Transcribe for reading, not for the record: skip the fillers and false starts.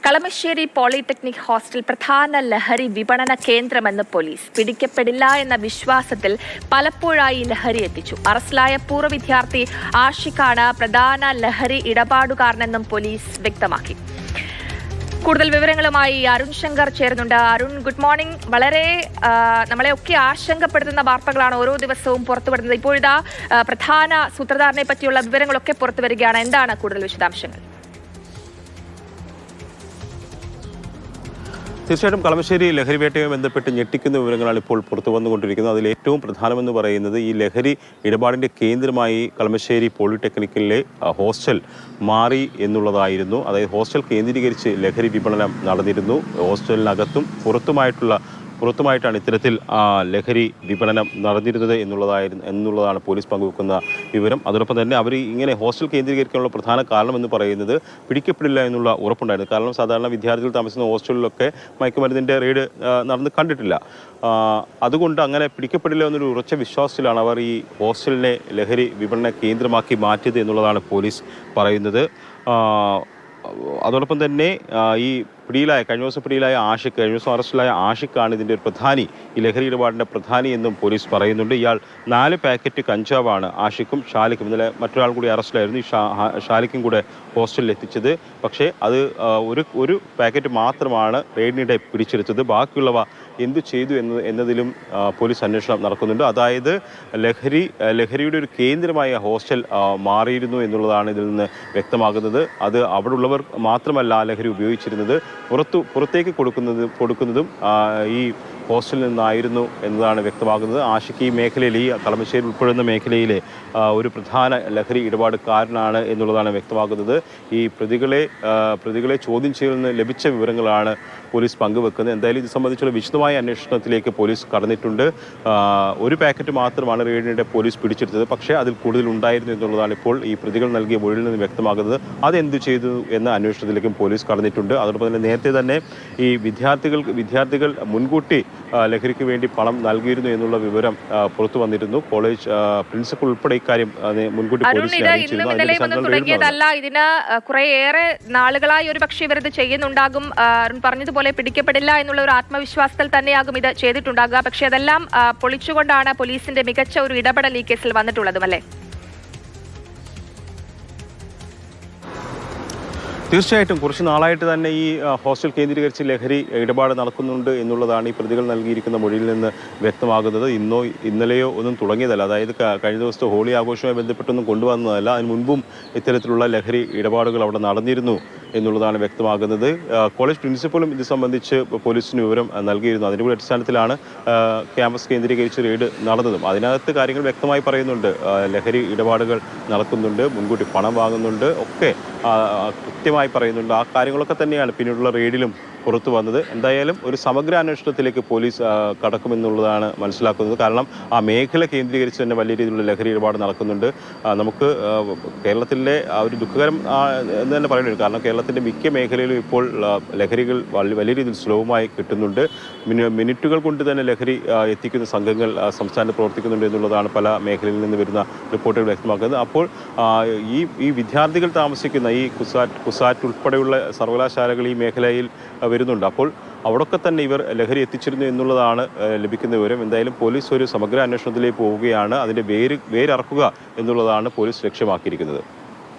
Kalamassery polytechnic hostel പ്രധാന ലഹരി വിപണന കേന്ദ്രമെന്ന് പോലീസ്. പിടിക്കപ്പെടില്ല എന്ന വിശ്വാസത്തിൽ പലപ്പോഴായി ലഹരി എത്തിച്ചു. അറസ്റ്റിലായ പൂർവ്വ വിദ്യാർത്ഥി ആഷിഖാണ് പ്രധാന ലഹരി ഇടപാടുകാരനെന്നും പോലീസ് വ്യക്തമാക്കി. കൂടുതൽ വിവരങ്ങളുമായി അരുൺ ശങ്കർ ചേരുന്നുണ്ട്. Arun, good morning. വളരെ നമ്മളെയൊക്കെ ആശങ്കപ്പെടുത്തുന്ന വാർത്തകളാണ് ഓരോ ദിവസവും പുറത്തുവിടുന്നത്. ഇപ്പോഴിതാ പ്രധാന സൂത്രധാരനെ പറ്റിയുള്ള വിവരങ്ങളൊക്കെ പുറത്തു വരികയാണ്. എന്താണ് കൂടുതൽ വിശദാംശങ്ങൾ? തീർച്ചയായിട്ടും കളമശ്ശേരി ലഹരി വേട്ടയുമായി ബന്ധപ്പെട്ട് ഞെട്ടിക്കുന്ന വിവരങ്ങളാണ് ഇപ്പോൾ പുറത്തു വന്നുകൊണ്ടിരിക്കുന്നത്. അതിൽ ഏറ്റവും പ്രധാനമെന്ന് പറയുന്നത് ഈ ലഹരി ഇടപാടിൻ്റെ കേന്ദ്രമായി കളമശ്ശേരി പോളിടെക്നിക്കിലെ ഹോസ്റ്റൽ മാറി എന്നുള്ളതായിരുന്നു. അതായത് ഹോസ്റ്റൽ കേന്ദ്രീകരിച്ച് ലഹരി വിപണനം നടന്നിരുന്നു. ഹോസ്റ്റലിനകത്തും പുറത്തുമായിട്ടാണ് ഇത്തരത്തിൽ ലഹരി വിപണനം നടന്നിരുന്നത് എന്നുള്ളതാണ് പോലീസ് പങ്കുവെക്കുന്ന വിവരം. അതോടൊപ്പം തന്നെ അവർ ഇങ്ങനെ ഹോസ്റ്റൽ കേന്ദ്രീകരിക്കാനുള്ള പ്രധാന കാരണമെന്ന് പറയുന്നത് പിടിക്കപ്പെടില്ല എന്നുള്ള ഉറപ്പുണ്ടായിരുന്നു. കാരണം സാധാരണ വിദ്യാർത്ഥികൾ താമസിക്കുന്ന ഹോസ്റ്റലിലൊക്കെ മയക്കുമരുന്നിൻ്റെ റെയ്ഡ് നടന്ന് കണ്ടിട്ടില്ല. അതുകൊണ്ട് അങ്ങനെ പിടിക്കപ്പെടില്ല എന്നൊരു ഉറച്ച വിശ്വാസത്തിലാണ് അവർ ഈ ഹോസ്റ്റലിനെ ലഹരി വിപണന കേന്ദ്രമാക്കി മാറ്റിയത് എന്നുള്ളതാണ് പോലീസ് പറയുന്നത്. അതോടൊപ്പം തന്നെ ഈ കഴിഞ്ഞ ദിവസം അറസ്റ്റിലായ ആഷിഖാണ് ഇതിൻ്റെ ഒരു പ്രധാനി, ഈ ലഹരി ഇടപാടിൻ്റെ പ്രധാനി എന്നും പോലീസ് പറയുന്നുണ്ട്. ഇയാൾ 4 പാക്കറ്റ് കഞ്ചാവാണ് ആഷിഖും ഷാലിക്കും, ഇന്നലെ മറ്റൊരാൾ കൂടി അറസ്റ്റിലായിരുന്നു, ഈ ഷാലിക്കും കൂടെ ഹോസ്റ്റലിൽ എത്തിച്ചത്. പക്ഷേ അത് ഒരു പാക്കറ്റ് മാത്രമാണ് റെയ്ഡിനിടെ പിടിച്ചെടുത്തത്. ബാക്കിയുള്ളവ എന്തു ചെയ്തു എന്നതിലും പോലീസ് അന്വേഷണം നടക്കുന്നുണ്ട്. അതായത് ലഹരിയുടെ ഒരു കേന്ദ്രമായ ഹോസ്റ്റൽ മാറിയിരുന്നു എന്നുള്ളതാണ് ഇതിൽ നിന്ന് വ്യക്തമാകുന്നത്. അത് അവിടെ ഉള്ളവർ മാത്രമല്ല ലഹരി ഉപയോഗിച്ചിരുന്നത്, പുറത്തേക്ക് കൊടുക്കുന്നതും ഈ ഹോസ്റ്റലിൽ നിന്നായിരുന്നു എന്നതാണ് വ്യക്തമാകുന്നത്. ആഷിഖ് ഈ മേഖലയിൽ, ഈ കളമശ്ശേരി ഉൾപ്പെടുന്ന മേഖലയിലെ ഒരു പ്രധാന ലഹരി ഇടപാടുകാരനാണ് എന്നുള്ളതാണ് വ്യക്തമാകുന്നത്. ഈ പ്രതികളെ ചോദ്യം ചെയ്യലിൽ നിന്ന് ലഭിച്ച വിവരങ്ങളാണ് പോലീസ് പങ്കുവെക്കുന്നത്. എന്തായാലും ഇത് സംബന്ധിച്ചുള്ള വിശദമായ അന്വേഷണത്തിലേക്ക് പോലീസ് കടന്നിട്ടുണ്ട്. ഒരു പാക്കറ്റ് മാത്രമാണ് റെയ്ഡിനിടെ പോലീസ് പിടിച്ചെടുത്തത്, പക്ഷേ അതിൽ കൂടുതൽ ഉണ്ടായിരുന്നു എന്നുള്ളതാണ് ഇപ്പോൾ ഈ പ്രതികൾ നൽകിയ മൊഴിയിൽ നിന്ന് വ്യക്തമാകുന്നത്. അതെന്തു ചെയ്തു എന്ന അന്വേഷണത്തിലേക്കും പോലീസ് കടന്നിട്ടുണ്ട്. അതോടൊപ്പം തന്നെ നേരത്തെ തന്നെ ഈ വിദ്യാർത്ഥികൾ മുൻകൂട്ടി ലഹരിക്ക് വേണ്ടി പണം നൽകിയിരുന്നു എന്നുള്ള വിവരം പുറത്തു വന്നിരുന്നു. കോളേജ് പ്രിൻസിപ്പൽ ഉൾപ്പെടെ ഇക്കാര്യം മുൻകൂട്ടി പോലീസിനെ അറിയിച്ചിരുന്നു. തുടങ്ങിയതല്ല, ഇതിന് കുറേയേറെ നാളുകളായി ഒരു പക്ഷേ ഇവരിത് ചെയ്യുന്നുണ്ടാകും. പറഞ്ഞതുപോലെ പിടിക്കപ്പെടില്ല എന്നുള്ള ഒരു ആത്മവിശ്വാസത്തിൽ തന്നെയാകും ഇത് ചെയ്തിട്ടുണ്ടാകുക. പക്ഷേ അതെല്ലാം പൊളിച്ചുകൊണ്ടാണ് പോലീസിന്റെ മികച്ച ഒരു ഇടപെടൽ ഈ കേസിൽ വന്നിട്ടുള്ളതും, അല്ലേ? തീർച്ചയായിട്ടും കുറച്ച് നാളായിട്ട് തന്നെ ഈ ഹോസ്റ്റൽ കേന്ദ്രീകരിച്ച് ലഹരി ഇടപാട് നടക്കുന്നുണ്ട് എന്നുള്ളതാണ് ഈ പ്രതികൾ നൽകിയിരിക്കുന്ന മൊഴിയിൽ നിന്ന് വ്യക്തമാകുന്നത്. ഇന്നലെയോ ഒന്നും തുടങ്ങിയതല്ല. അതായത് കഴിഞ്ഞ ദിവസത്തെ ഹോളി ആഘോഷവുമായി ബന്ധപ്പെട്ടൊന്നും കൊണ്ടുവന്നതല്ല. അതിന് മുൻപും ഇത്തരത്തിലുള്ള ലഹരി ഇടപാടുകൾ അവിടെ നടന്നിരുന്നു എന്നുള്ളതാണ് വ്യക്തമാകുന്നത്. കോളേജ് പ്രിൻസിപ്പലും ഇത് സംബന്ധിച്ച് പോലീസിന് വിവരം നൽകിയിരുന്നു. അതിൻ്റെ കൂടെ അടിസ്ഥാനത്തിലാണ് ക്യാമ്പസ് കേന്ദ്രീകരിച്ച് റെയ്ഡ് നടന്നതും. അതിനകത്ത് കാര്യങ്ങൾ വ്യക്തമായി പറയുന്നുണ്ട്. ലഹരി ഇടപാടുകൾ നടക്കുന്നുണ്ട്, മുൻകൂട്ടി പണം വാങ്ങുന്നുണ്ട്, ഒക്കെ കൃത്യമായി പറയുന്നുണ്ട്. ആ കാര്യങ്ങളൊക്കെ തന്നെയാണ് പിന്നീടുള്ള റെയ്ഡിലും പുറത്തു വന്നത്. എന്തായാലും ഒരു സമഗ്ര അന്വേഷണത്തിലേക്ക് പോലീസ് കടക്കുമെന്നുള്ളതാണ് മനസ്സിലാക്കുന്നത്. കാരണം ആ മേഖല കേന്ദ്രീകരിച്ച് തന്നെ വലിയ രീതിയിലുള്ള ലഹരി ഇടപാട് നടക്കുന്നുണ്ട്. നമുക്ക് കേരളത്തിലെ ഒരു ദുഃഖകരം എന്ന് തന്നെ പറയേണ്ടി വരും. കാരണം കേരളത്തിൻ്റെ മിക്ക മേഖലയിലും ഇപ്പോൾ ലഹരികൾ വലിയ രീതിയിൽ സുലഭമായി കിട്ടുന്നുണ്ട്. മിനിറ്റുകൾ കൊണ്ട് തന്നെ ലഹരി എത്തിക്കുന്ന സംഘങ്ങൾ സംസ്ഥാനത്ത് പ്രവർത്തിക്കുന്നുണ്ട് എന്നുള്ളതാണ് പല മേഖലയിൽ നിന്ന് വരുന്ന റിപ്പോർട്ടുകൾ വ്യക്തമാക്കുന്നത്. അപ്പോൾ ഈ വിദ്യാർത്ഥികൾ താമസിക്കുന്ന ഈ കുസാറ്റ് ഉൾപ്പെടെയുള്ള സർവകലാശാലകൾ ഈ മേഖലയിൽ വരുന്നുണ്ട്. അപ്പോൾ അവിടൊക്കെ തന്നെ ഇവർ ലഹരി എത്തിച്ചിരുന്നു എന്നുള്ളതാണ് ലഭിക്കുന്ന വിവരം. എന്തായാലും പോലീസ് ഒരു സമഗ്ര അന്വേഷണത്തിലേക്ക് പോവുകയാണ്. അതിൻ്റെ വേരറക്കുക എന്നുള്ളതാണ് പോലീസ് ലക്ഷ്യമാക്കിയിരിക്കുന്നത്.